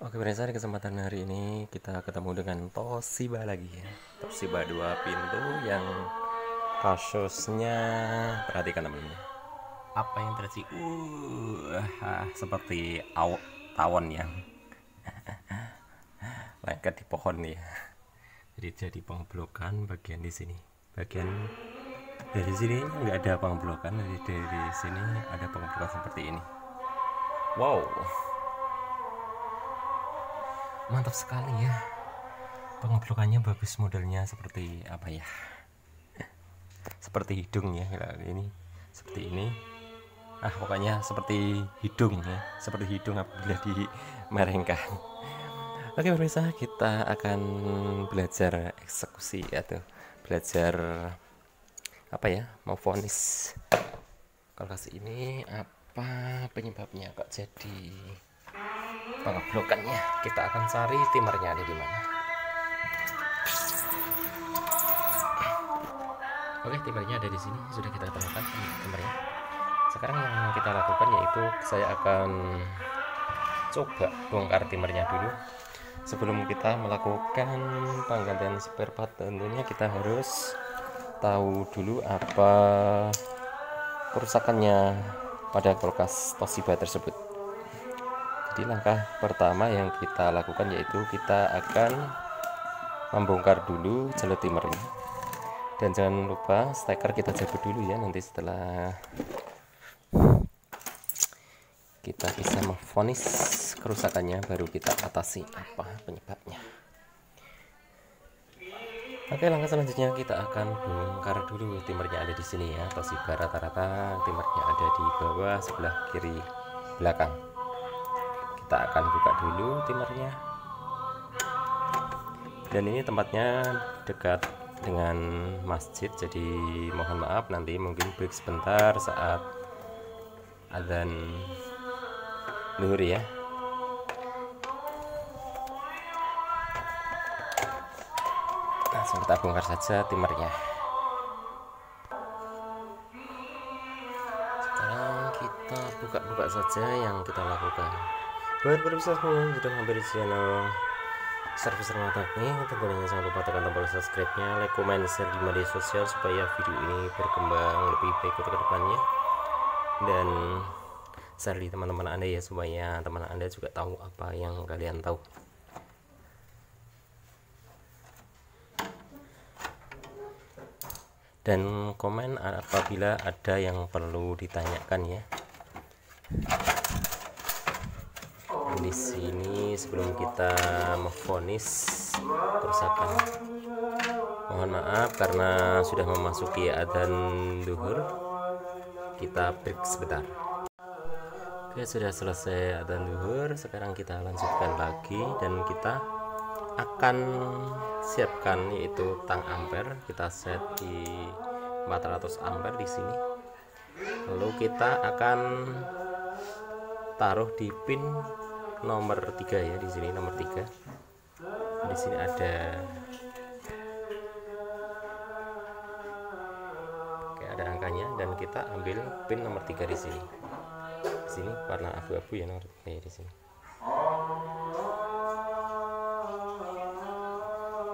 Oke, pemirsa, di kesempatan hari ini kita ketemu dengan Toshiba lagi ya. Toshiba 2 pintu yang kasusnya, perhatikan teman-teman. Apa yang terjadi? Seperti tawon yang lengket di pohon nih ya. Jadi pengeblokan bagian di sini. Bagian dari sini nggak ada pengeblokan, dari sini ada pengeblokan seperti ini. Wow, mantap sekali ya. Pengeblokannya bagus, modelnya seperti apa ya? Seperti hidung ya, ini seperti ini. Pokoknya seperti hidung ya, seperti hidung apabila dimerengkan. Oke pemirsa, kita akan belajar eksekusi atau belajar apa ya, mau vonis. Kalau kasih ini apa penyebabnya kok jadi pengeblokannya? Kita akan cari timernya ada di mana. Oke, timernya ada di sini, sudah kita temukan timernya. Sekarang yang kita lakukan yaitu saya akan coba bongkar timernya dulu. Sebelum kita melakukan penggantian spare part, tentunya kita harus tahu dulu apa kerusakannya pada kulkas Toshiba tersebut. Jadi langkah pertama yang kita lakukan yaitu kita akan membongkar dulu jalur timernya. Dan jangan lupa steker kita cabut dulu ya, nanti setelah kita bisa memvonis kerusakannya baru kita atasi apa penyebabnya. Oke, langkah selanjutnya kita akan bongkar dulu timernya. Ada di sini ya, Toshiba rata-rata timernya ada di bawah sebelah kiri belakang. Kita akan buka dulu timernya, dan ini tempatnya dekat dengan masjid, jadi mohon maaf nanti mungkin break sebentar saat adzan zuhur ya. Langsung kita bongkar saja timernya. Sekarang kita buka-buka saja yang kita lakukan. Buat pemirsa semua sudah hampir di channel Servis Rumah Teknik, tentunya jangan lupa tekan tombol subscribe-nya, like, comment, share di media sosial supaya video ini berkembang lebih baik untuk kedepannya. Dan share di teman-teman Anda ya, supaya teman Anda juga tahu apa yang kalian tahu. Dan komen apabila ada yang perlu ditanyakan ya. Di sini sebelum kita memvonis kerusakan, mohon maaf karena sudah memasuki adzan zuhur, kita break sebentar. Oke, sudah selesai adzan zuhur, sekarang kita lanjutkan lagi dan kita akan siapkan yaitu tang ampere. Kita set di 400 ampere di sini. Lalu kita akan taruh di pin nomor 3 ya, di sini nomor 3. Di sini ada angkanya, dan kita ambil pin nomor 3 di sini. Di sini warna abu-abu ya, nomor 3 di sini.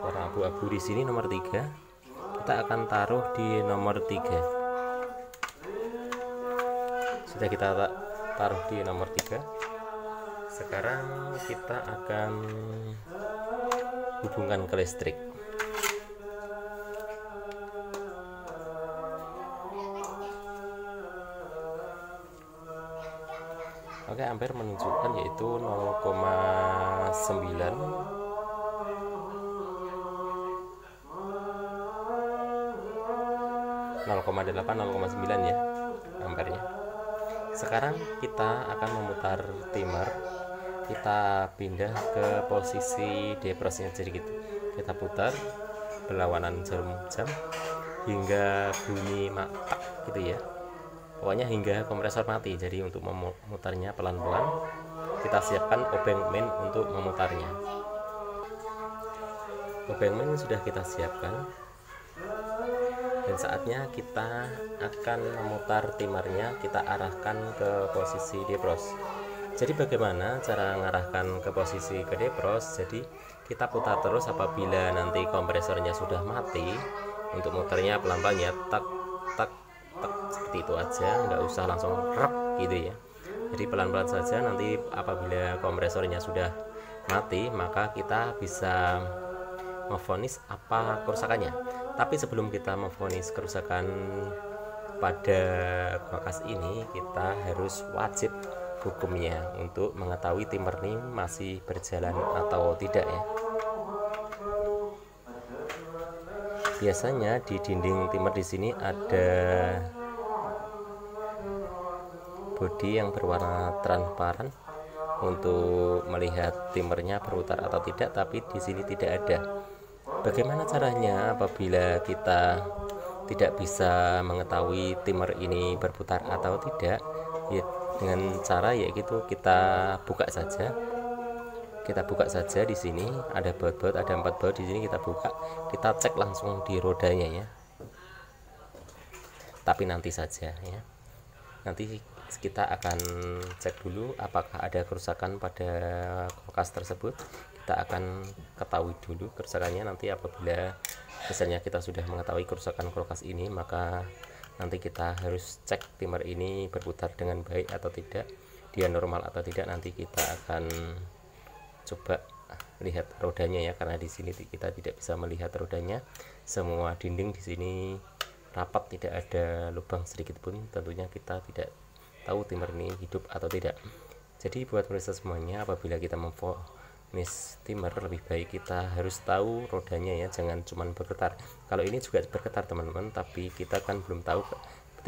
Warna abu-abu di sini nomor 3. Kita akan taruh di nomor 3. Sudah kita taruh di nomor 3. Sekarang kita akan hubungkan ke listrik. Oke, ampere menunjukkan yaitu 0,9, 0,8, 0,9 ya ampernya. Sekarang kita akan memutar timer. Kita pindah ke posisi deprosnya, jadi gitu. Kita putar berlawanan jarum jam hingga bunyi matak gitu ya. Pokoknya hingga kompresor mati. Jadi untuk memutarnya pelan-pelan, kita siapkan obeng main untuk memutarnya. Obeng main sudah kita siapkan, dan saatnya kita akan memutar timernya. Kita arahkan ke posisi depros. Jadi bagaimana cara mengarahkan ke posisi ke defrost? Jadi kita putar terus apabila nanti kompresornya sudah mati. Untuk muternya pelan-pelan ya, tak tak tak, seperti itu aja, nggak usah langsung rap gitu ya. Jadi pelan-pelan saja. Nanti apabila kompresornya sudah mati, maka kita bisa memvonis apa kerusakannya. Tapi sebelum kita memvonis kerusakan pada kulkas ini, kita harus wajib hukumnya untuk mengetahui timer ini masih berjalan atau tidak ya. Biasanya di dinding timer di sini ada bodi yang berwarna transparan untuk melihat timernya berputar atau tidak, tapi di sini tidak ada. Bagaimana caranya apabila kita tidak bisa mengetahui timer ini berputar atau tidak? Ya, dengan cara yaitu kita buka saja. Kita buka saja di sini ada baut-baut, ada 4 baut di sini, kita buka, kita cek langsung di rodanya ya. Tapi nanti saja ya. Nanti kita akan cek dulu apakah ada kerusakan pada kulkas tersebut. Kita akan ketahui dulu kerusakannya. Nanti apabila misalnya kita sudah mengetahui kerusakan kulkas ini, maka nanti kita harus cek timer ini berputar dengan baik atau tidak, dia normal atau tidak. Nanti kita akan coba lihat rodanya ya, karena di sini kita tidak bisa melihat rodanya. Semua dinding di sini rapat, tidak ada lubang sedikit pun. Tentunya kita tidak tahu timer ini hidup atau tidak. Jadi buat pemirsa semuanya, apabila kita memvonis timer, lebih baik kita harus tahu rodanya ya, jangan cuman bergetar. Kalau ini juga bergetar teman-teman, tapi kita kan belum tahu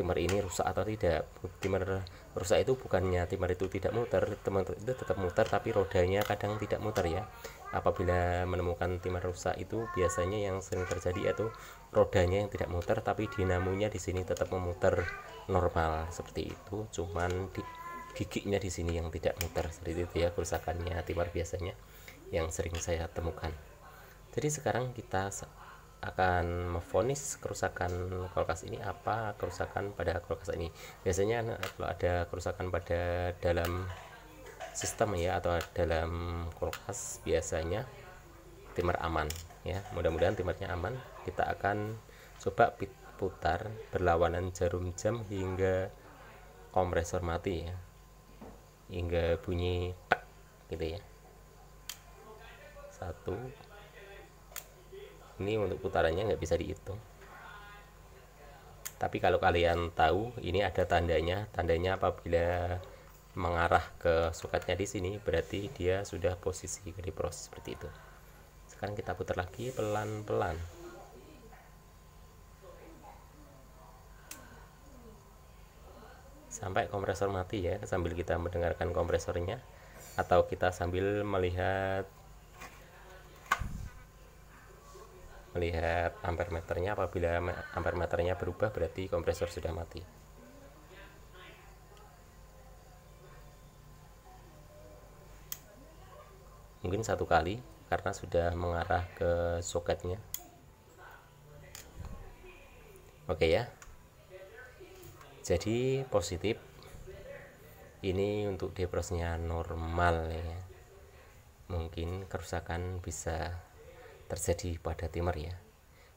timer ini rusak atau tidak. Timer rusak itu bukannya timer itu tidak muter, timer itu tetap muter, tapi rodanya kadang tidak muter ya. Apabila menemukan timer rusak itu biasanya yang sering terjadi yaitu rodanya yang tidak muter, tapi dinamonya di sini tetap memutar normal seperti itu, cuman di giginya di sini yang tidak muter. Seperti itu ya kerusakannya timer biasanya yang sering saya temukan. Jadi sekarang kita akan memvonis kerusakan kulkas ini. Apa kerusakan pada kulkas ini? Biasanya kalau ada kerusakan pada dalam sistem ya atau dalam kulkas, biasanya timer aman ya. Mudah-mudahan timernya aman. Kita akan coba putar berlawanan jarum jam hingga kompresor mati ya, hingga bunyi tak gitu ya. Satu, ini untuk putarannya nggak bisa dihitung, tapi kalau kalian tahu ini ada tandanya apabila mengarah ke soketnya di sini berarti dia sudah posisi di proses seperti itu. Sekarang kita putar lagi pelan-pelan sampai kompresor mati ya, sambil kita mendengarkan kompresornya atau kita sambil melihat ampere meternya. Apabila ampere meternya berubah berarti kompresor sudah mati. Mungkin satu kali karena sudah mengarah ke soketnya. Oke ya, jadi positif. Ini untuk defrostnya normal ya. Mungkin kerusakan bisa terjadi pada timer ya.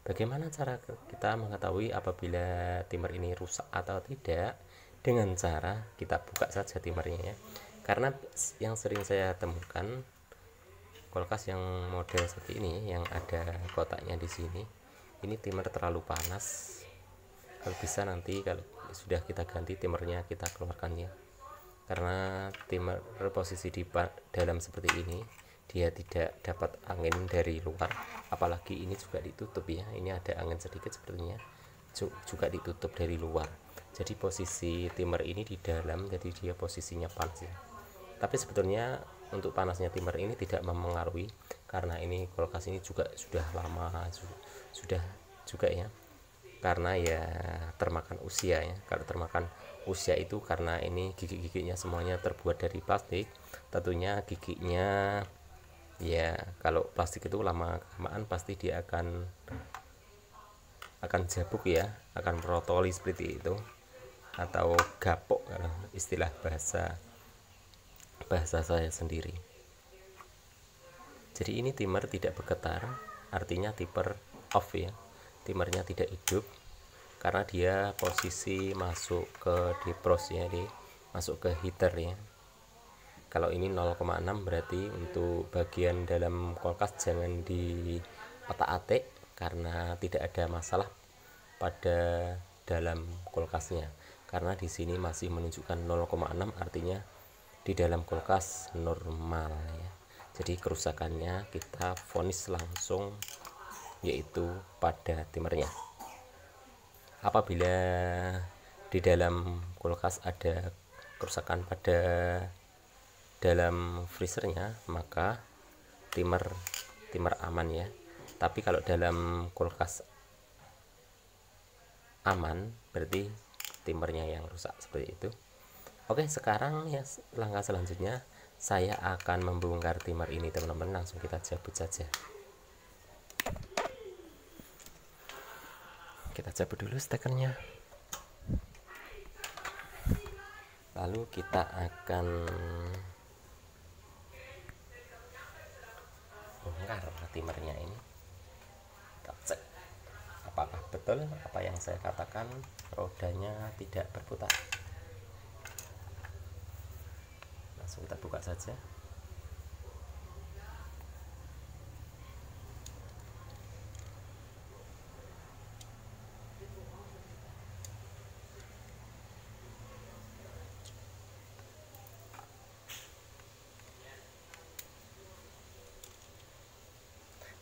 Bagaimana cara kita mengetahui apabila timer ini rusak atau tidak? Dengan cara kita buka saja timernya ya. Karena yang sering saya temukan kulkas yang model seperti ini yang ada kotaknya di sini, ini timer terlalu panas. Kalau bisa nanti kalau sudah kita ganti timernya kita keluarkan ya, karena timer posisi di dalam seperti ini dia tidak dapat angin dari luar, apalagi ini juga ditutup ya, ini ada angin sedikit sepertinya juga ditutup dari luar. Jadi posisi timer ini di dalam, jadi dia posisinya panas ya. Tapi sebetulnya untuk panasnya timer ini tidak mempengaruhi, karena ini kulkas ini juga sudah lama sudah juga ya, karena ya termakan usia ya. Kalau termakan usia itu karena ini gigi-giginya semuanya terbuat dari plastik, tentunya giginya ya kalau plastik itu lama-kelamaan pasti dia akan jabuk ya, akan merotoli seperti itu, atau gapok kalau istilah bahasa bahasa saya sendiri. Jadi ini timer tidak bergetar, artinya timer off ya, timernya tidak hidup karena dia posisi masuk ke defrost ya, masuk ke heater ya. Kalau ini 0,6 berarti untuk bagian dalam kulkas jangan di otak-atik karena tidak ada masalah pada dalam kulkasnya, karena di sini masih menunjukkan 0,6 artinya di dalam kulkas normal ya. Jadi kerusakannya kita vonis langsung yaitu pada timernya. Apabila di dalam kulkas ada kerusakan pada dalam freezernya, maka timer aman ya. Tapi kalau dalam kulkas aman berarti timernya yang rusak, seperti itu. Oke, sekarang ya langkah selanjutnya saya akan membongkar timer ini teman-teman. Langsung kita cabut saja. Kita cabut dulu stekernya, lalu kita akan bongkar timernya ini. Kita cek apakah betul apa yang saya katakan, rodanya tidak berputar. Langsung kita buka saja.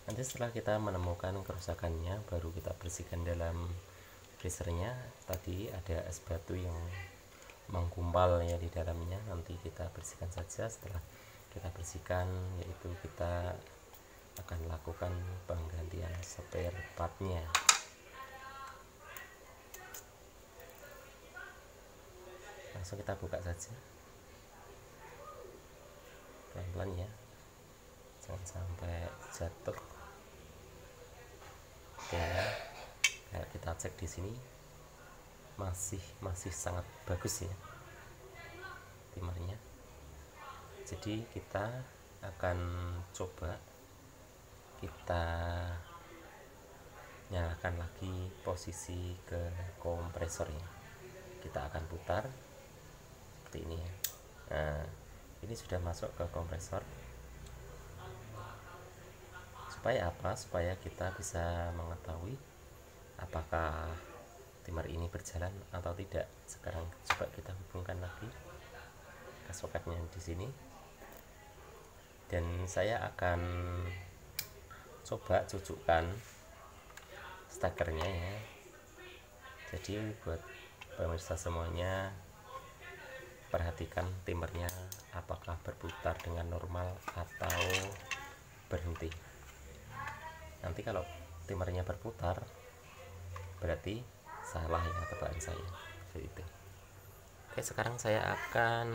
Nanti setelah kita menemukan kerusakannya, baru kita bersihkan dalam freezernya. Tadi ada es batu yang menggumpal ya di dalamnya, nanti kita bersihkan saja. Setelah kita bersihkan, yaitu kita akan lakukan penggantian spare partnya. Langsung kita buka saja pelan-pelan ya, jangan sampai jatuh. Ya, kalau kita cek di sini masih sangat bagus ya timernya. Jadi kita akan coba kita nyalakan lagi posisi ke kompresornya. Kita akan putar seperti ini ya. Nah, ini sudah masuk ke kompresor. Supaya apa? Supaya kita bisa mengetahui apakah timer ini berjalan atau tidak. Sekarang coba kita hubungkan lagi ke soketnya di sini, dan saya akan coba cucukkan stekernya ya. Jadi buat pemirsa semuanya, perhatikan timernya apakah berputar dengan normal atau berhenti. Nanti kalau timernya berputar berarti salah ya tebakan saya, seperti itu. Oke, sekarang saya akan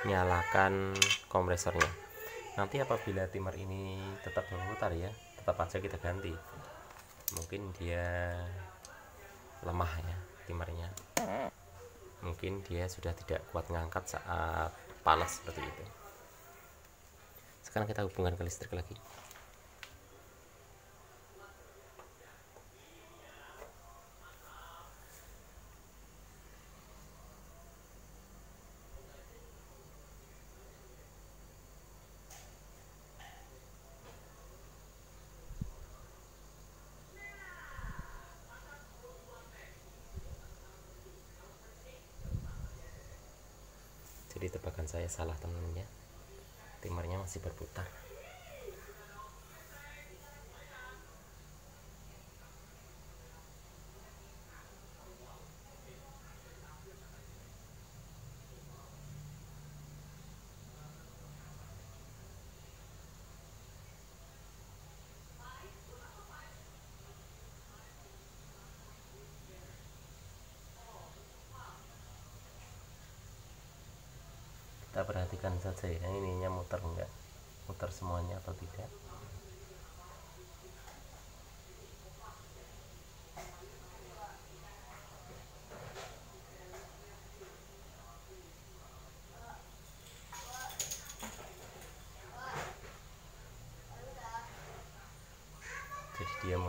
nyalakan kompresornya. Nanti apabila timer ini tetap berputar ya, tetap aja kita ganti. Mungkin dia lemah ya timernya, mungkin dia sudah tidak kuat ngangkat saat panas seperti itu. Sekarang kita hubungkan ke listrik lagi. Jadi tebakan saya salah teman-teman ya, timernya masih berputar. Kita perhatikan saja ya, ininya muter enggak, muter semuanya atau tidak.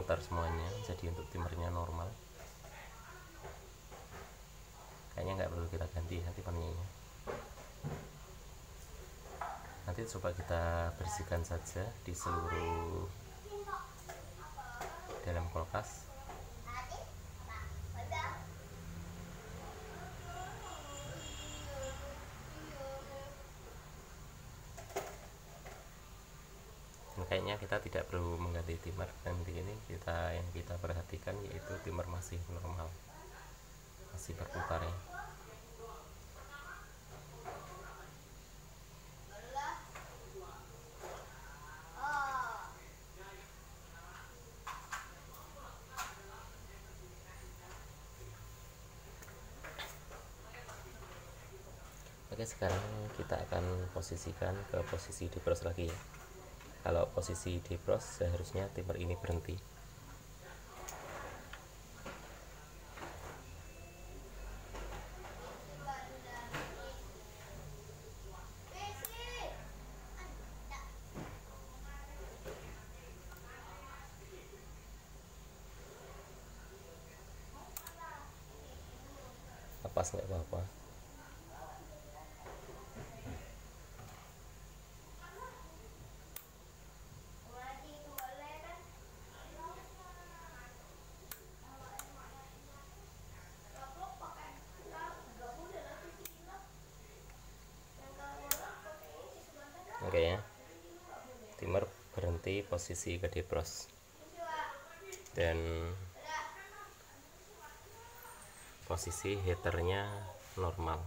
memutar semuanya, jadi untuk timernya normal. Kayaknya nggak perlu kita ganti ya timernya. Nanti coba kita bersihkan saja di seluruh dalam kulkas. Kayaknya kita tidak perlu mengganti timer. Nanti ini yang kita perhatikan yaitu timer masih normal, masih berputar ya. Oke, sekarang kita akan posisikan ke posisi defrost lagi ya. Kalau posisi defrost seharusnya timer ini berhenti. Lepas nggak apa-apa. Oke ya, timer berhenti posisi ke defrost dan posisi heaternya normal,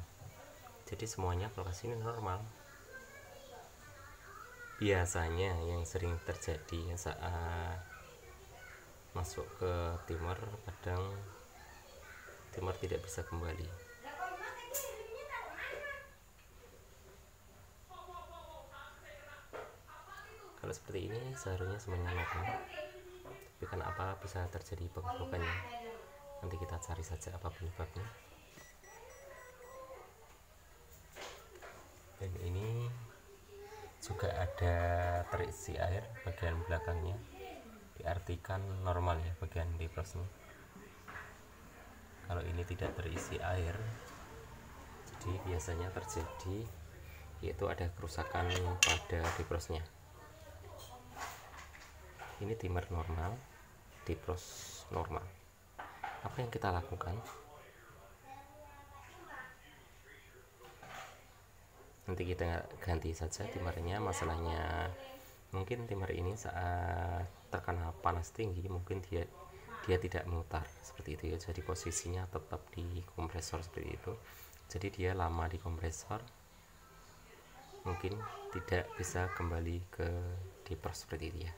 jadi semuanya kulkas ini normal. Biasanya yang sering terjadi saat masuk ke timer, kadang timer tidak bisa kembali. Kalau seperti ini seharusnya semuanya normal, tapi kenapa bisa terjadi penggerokannya? Nanti kita cari saja apa penyebabnya. Dan ini juga ada terisi air bagian belakangnya, diartikan normal ya bagian defrostnya. Kalau ini tidak terisi air, jadi biasanya terjadi yaitu ada kerusakan pada defrostnya. Ini timer normal, defrost normal. Apa yang kita lakukan? Nanti kita ganti saja timernya. Masalahnya mungkin timer ini saat terkena panas tinggi, mungkin dia tidak memutar seperti itu ya. Jadi posisinya tetap di kompresor seperti itu. Jadi dia lama di kompresor, mungkin tidak bisa kembali ke defrost seperti itu ya.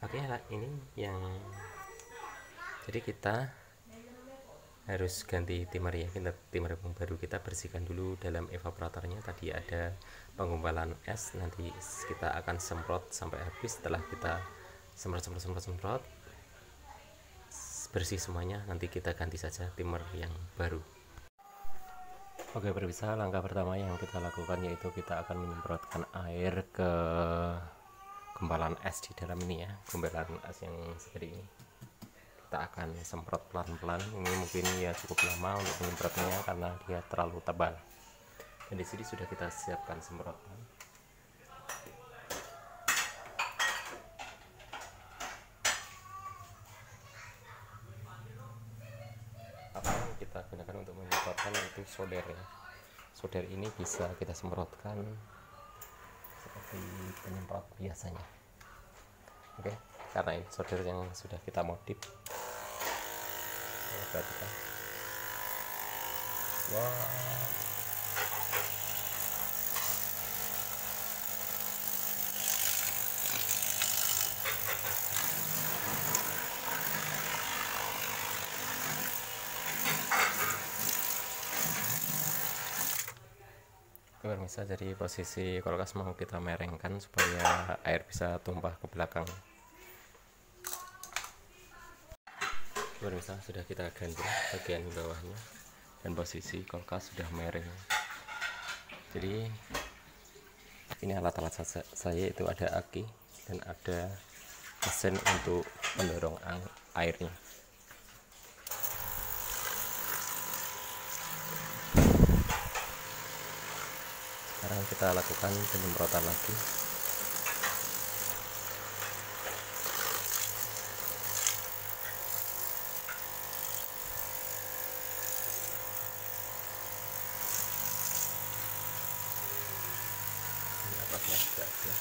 Oke, ini yang jadi kita harus ganti timer ya. Timer yang baru kita bersihkan dulu dalam evaporatornya. Tadi ada penggumpalan es, nanti kita akan semprot sampai habis. Setelah kita semprot bersih semuanya, nanti kita ganti saja timer yang baru. Oke pemirsa, langkah pertama yang kita lakukan yaitu kita akan menyemprotkan air ke gumpalan es di dalam ini ya, gumpalan es yang seperti ini. Kita akan semprot pelan-pelan. Ini mungkin ya cukup lama untuk menyemprotnya karena dia terlalu tebal. Dan di sini sudah kita siapkan semprotan. Apa yang kita gunakan untuk menyemprotkan itu solder ya. Solder ini bisa kita semprotkan seperti penyemprot biasanya. Oke, karena ini solder yang sudah kita modif. Perhatikan. Wow. Pemirsa, jadi posisi kulkas mau kita merengkan supaya air bisa tumpah ke belakang. Pemirsa, sudah kita ganti bagian bawahnya dan posisi kulkas sudah mereng. Jadi ini alat-alat saya itu ada aki dan ada mesin untuk pendorong airnya. Sekarang kita lakukan penyemprotan lagi. Ini apatnya sudah ada.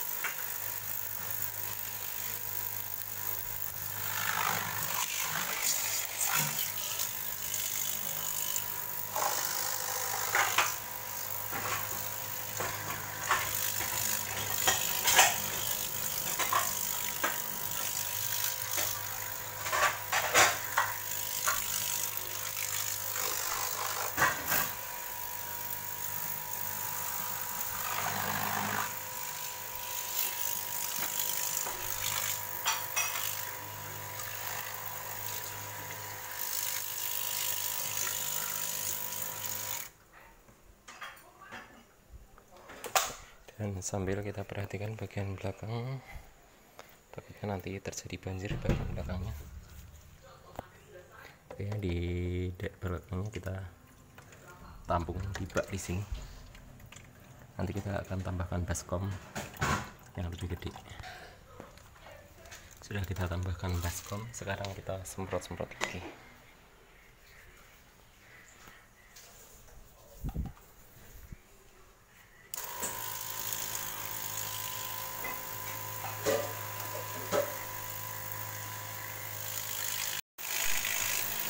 Dan sambil kita perhatikan bagian belakang, takutnya nanti terjadi banjir bagian belakangnya. Oke, di dek belakangnya kita tampung di bak di sini. Nanti kita akan tambahkan baskom yang lebih gede. Sudah kita tambahkan baskom, sekarang kita semprot-semprot lagi.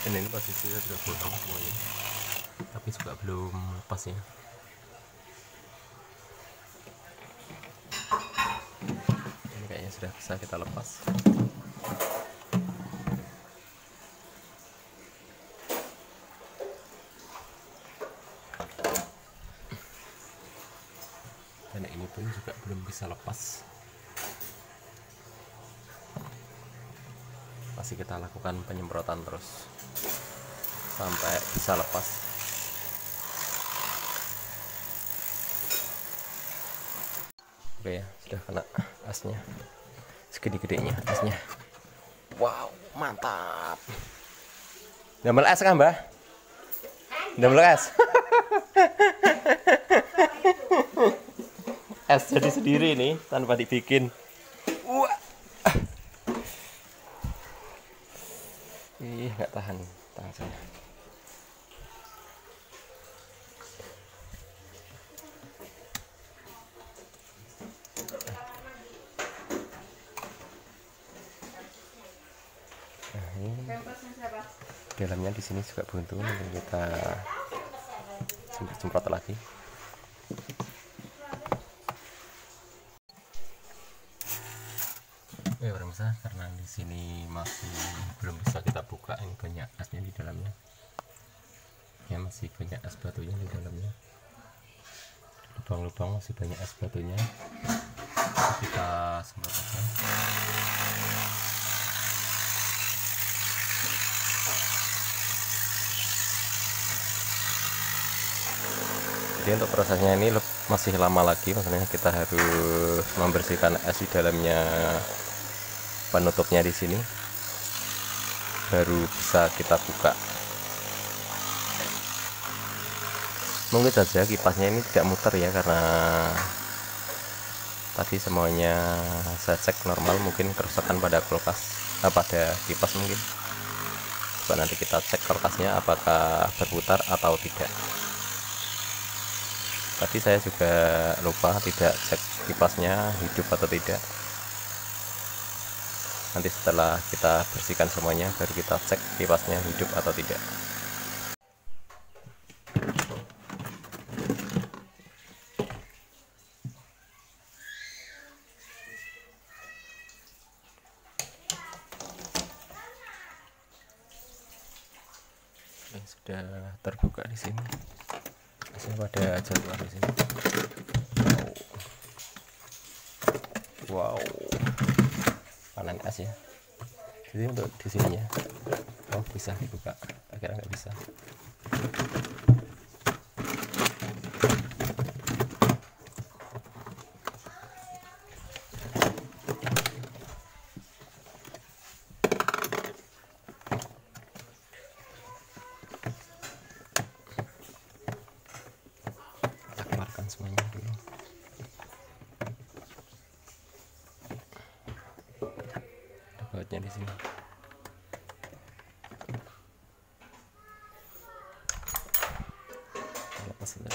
Dan ini posisinya sudah potong semuanya, tapi juga belum lepas ya. Ini kayaknya sudah bisa kita lepas. Dan ini pun juga belum bisa lepas. Masih kita lakukan penyemprotan terus sampai bisa lepas. Oke ya, sudah kena asnya, segede-gedenya asnya. Wow, mantap. Damel es kan, Mbah? Damel es. Es jadi sendiri nih tanpa dibikin. Wah. Ih, nggak tahan tangan saya. Nah, ini dalamnya di sini juga buntu, nanti kita semprot lagi. Oke, pemirsa, karena di sini masih belum bisa kita buka, ini banyak asnya di dalamnya. Ya, masih banyak es batunya di dalamnya. Lubang-lubang masih banyak es batunya. Kita semprot aja. Jadi untuk prosesnya ini masih lama lagi, maksudnya kita harus membersihkan es di dalamnya, penutupnya di sini, baru bisa kita buka. Mungkin saja kipasnya ini tidak muter ya, karena tadi semuanya saya cek normal. Mungkin kerusakan pada kulkas, pada kipas mungkin. Coba nanti kita cek kulkasnya apakah berputar atau tidak. Tadi saya juga lupa tidak cek kipasnya hidup atau tidak. Nanti setelah kita bersihkan semuanya baru kita cek kipasnya hidup atau tidak. Sudah terbuka di sini. Masih pada jadwal di sini. Wow. Panen es ya. Jadi untuk di sininya, oh bisa dibuka. Akhirnya nggak bisa. soketnya di sini. Lepas saja.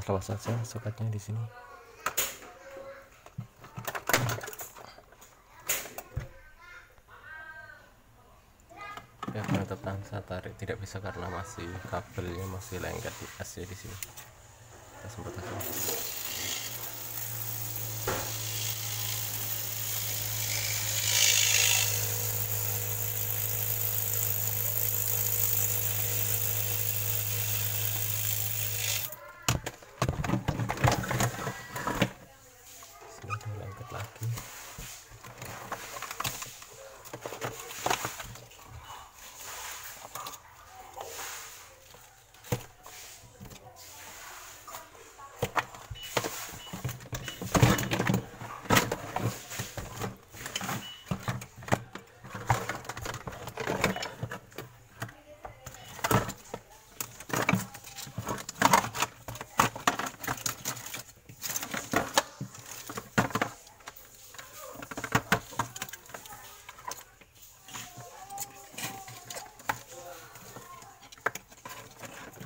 Kita lepas saja soketnya di sini. Ya, penutup saya tarik tidak bisa karena masih kabelnya masih lengket di AC di sini. Kita semprot aja.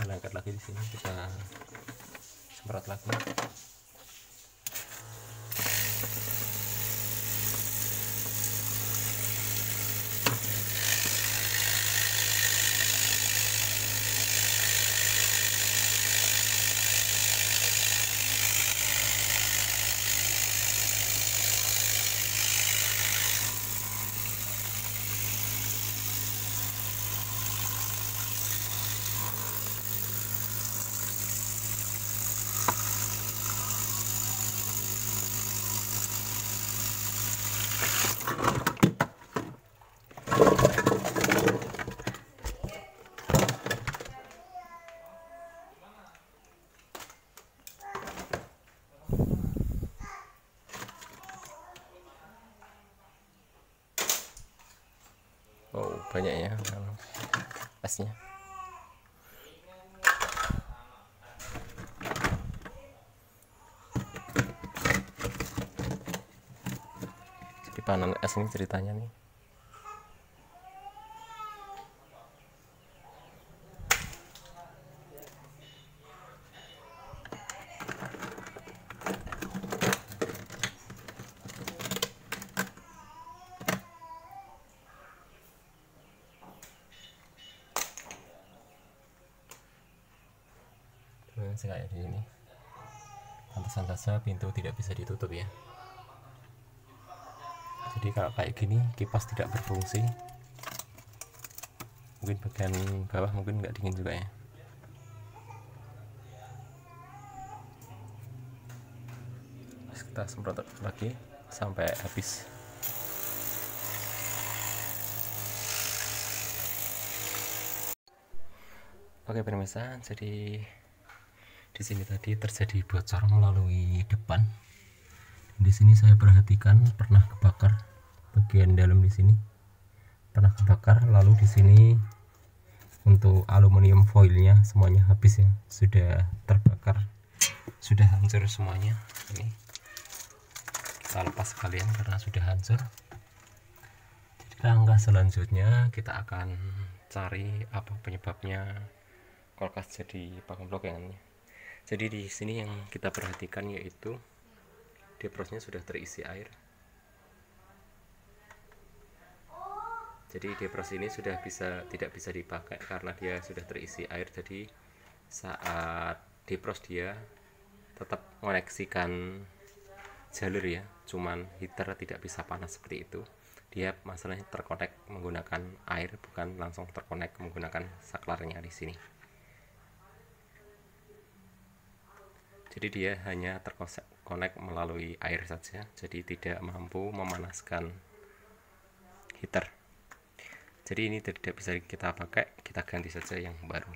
Lagi angkat lagi di sini, kita semprot lagi. Oh, banyak ya pasnya. Jadi panen es ini ceritanya nih. Kayak di sini, pantesan saja pintu tidak bisa ditutup ya. Jadi kalau kayak gini kipas tidak berfungsi, mungkin bagian bawah mungkin nggak dingin juga ya. Terus kita semprot lagi sampai habis. Oke pemirsa, jadi di sini tadi terjadi bocor melalui depan. Di sini saya perhatikan pernah kebakar bagian dalam di sini. Pernah kebakar, lalu di sini untuk aluminium foilnya semuanya habis ya, sudah terbakar, sudah hancur semuanya. Ini kita lepas sekalian karena sudah hancur. Jadi langkah selanjutnya kita akan cari apa penyebabnya kulkas jadi pakem blokengannya. Jadi di sini yang kita perhatikan yaitu deprosnya sudah terisi air. Jadi defrost ini sudah tidak bisa dipakai karena dia sudah terisi air. Jadi saat defrost dia tetap mengoneksikan jalur ya, cuman heater tidak bisa panas seperti itu. Dia masalahnya terkonek menggunakan air, bukan langsung terkonek menggunakan saklarnya di sini. Jadi dia hanya terkonek melalui air saja, jadi tidak mampu memanaskan heater. Jadi ini tidak bisa kita pakai, kita ganti saja yang baru.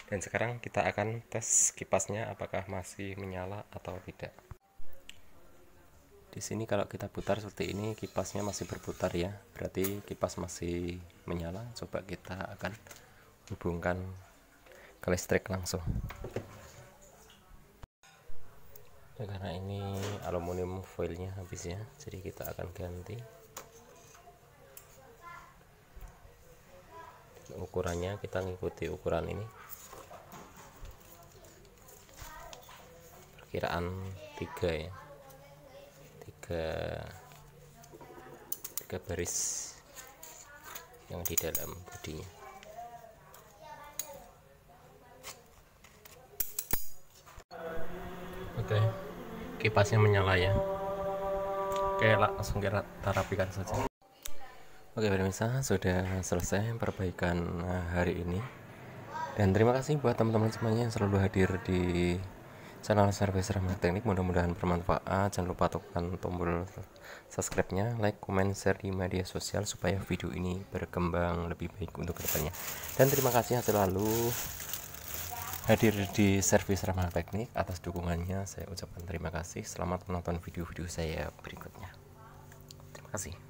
Dan sekarang kita akan tes kipasnya apakah masih menyala atau tidak. Di sini kalau kita putar seperti ini, kipasnya masih berputar ya, berarti kipas masih menyala. Coba kita akan hubungkan ke listrik langsung. Ya, karena ini aluminium foilnya habis ya, jadi kita akan ganti. Ukurannya kita ngikuti ukuran ini, perkiraan 3 ya, 3 baris yang di dalam bodinya. Oke, kipasnya menyala ya. Oke, langsung kita rapikan saja. Oke pemirsa, sudah selesai perbaikan hari ini. Dan terima kasih buat teman-teman semuanya yang selalu hadir di channel Servis Ramah Teknik. Mudah-mudahan bermanfaat. Jangan lupa tekan tombol subscribe-nya, like, comment, share di media sosial supaya video ini berkembang lebih baik untuk kedepannya. Dan terima kasih selalu hadir di Servis Ramah Teknik. Atas dukungannya saya ucapkan terima kasih. Selamat menonton video-video saya berikutnya. Terima kasih.